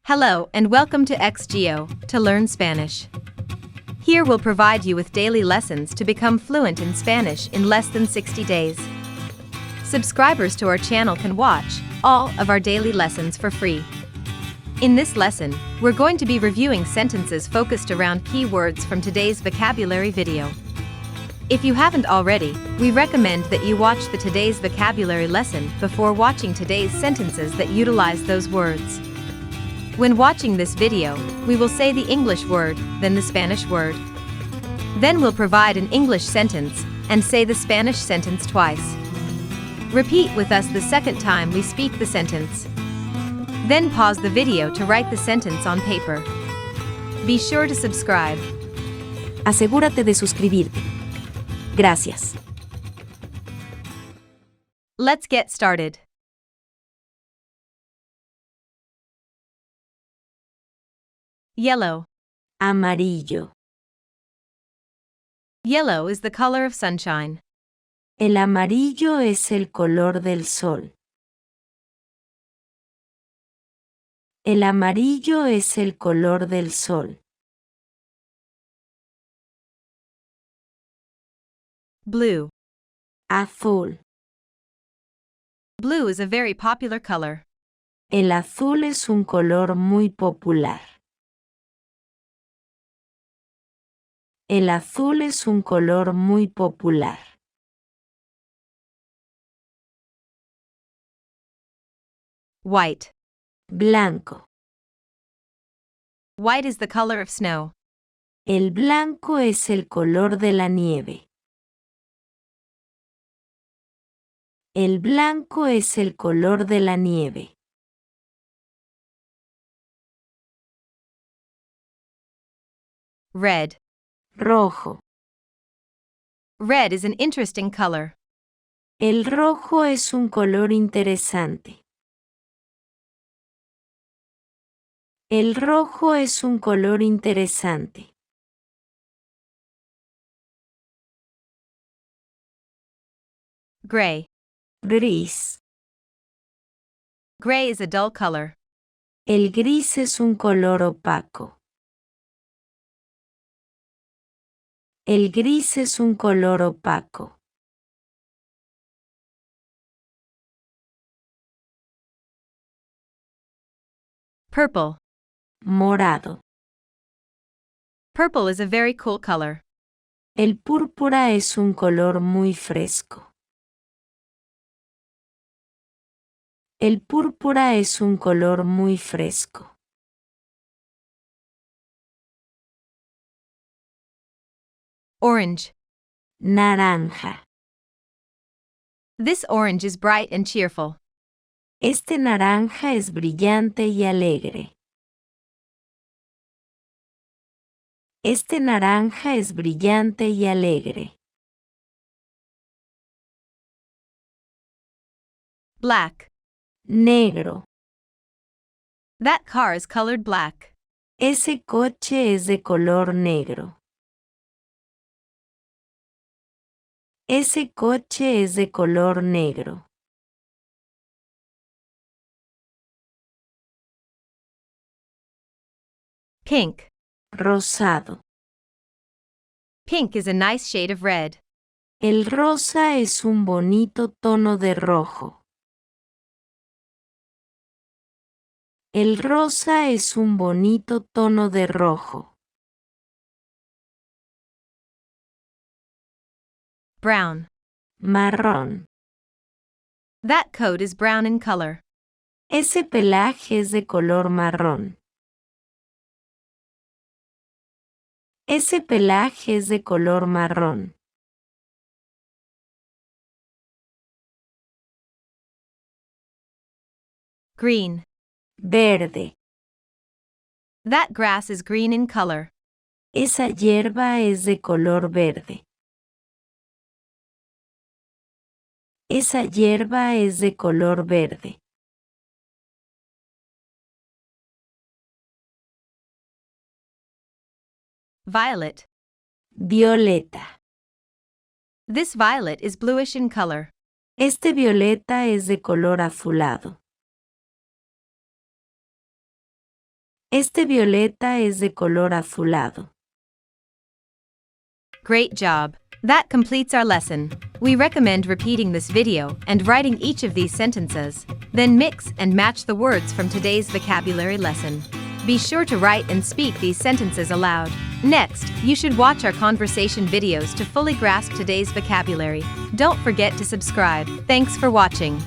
Hello and welcome to X-Geo, to learn Spanish. Here we'll provide you with daily lessons to become fluent in Spanish in less than 60 days. Subscribers to our channel can watch all of our daily lessons for free. In this lesson, we're going to be reviewing sentences focused around key words from today's vocabulary video. If you haven't already, we recommend that you watch the today's vocabulary lesson before watching today's sentences that utilize those words. When watching this video, we will say the English word, then the Spanish word. Then we'll provide an English sentence and say the Spanish sentence twice. Repeat with us the second time we speak the sentence. Then pause the video to write the sentence on paper. Be sure to subscribe. Asegúrate de suscribirte. Gracias. Let's get started. Yellow. Amarillo. Yellow is the color of sunshine. El amarillo es el color del sol. El amarillo es el color del sol. Blue. Azul. Blue is a very popular color. El azul es un color muy popular. El azul es un color muy popular. White. Blanco. White is the color of snow. El blanco es el color de la nieve. El blanco es el color de la nieve. Red. Rojo. Red is an interesting color. El rojo es un color interesante. El rojo es un color interesante. Gray. Gris. Gray is a dull color. El gris es un color opaco. El gris es un color opaco. Purple. Morado. Purple is a very cool color. El púrpura es un color muy fresco. El púrpura es un color muy fresco. Orange. Naranja. This orange is bright and cheerful. Este naranja es brillante y alegre. Este naranja es brillante y alegre. Black. Negro. That car is colored black. Ese coche es de color negro. Ese coche es de color negro. Pink. Rosado. Pink is a nice shade of red. El rosa es un bonito tono de rojo. El rosa es un bonito tono de rojo. Brown. Marrón. That coat is brown in color. Ese pelaje es de color marrón. Ese pelaje es de color marrón. Green. Verde. That grass is green in color. Esa hierba es de color verde. Esa hierba es de color verde. Violet. Violeta. This violet is bluish in color. Este violeta es de color azulado. Este violeta es de color azulado. Great job! That completes our lesson. We recommend repeating this video and writing each of these sentences, then mix and match the words from today's vocabulary lesson. Be sure to write and speak these sentences aloud. Next, you should watch our conversation videos to fully grasp today's vocabulary. Don't forget to subscribe. Thanks for watching.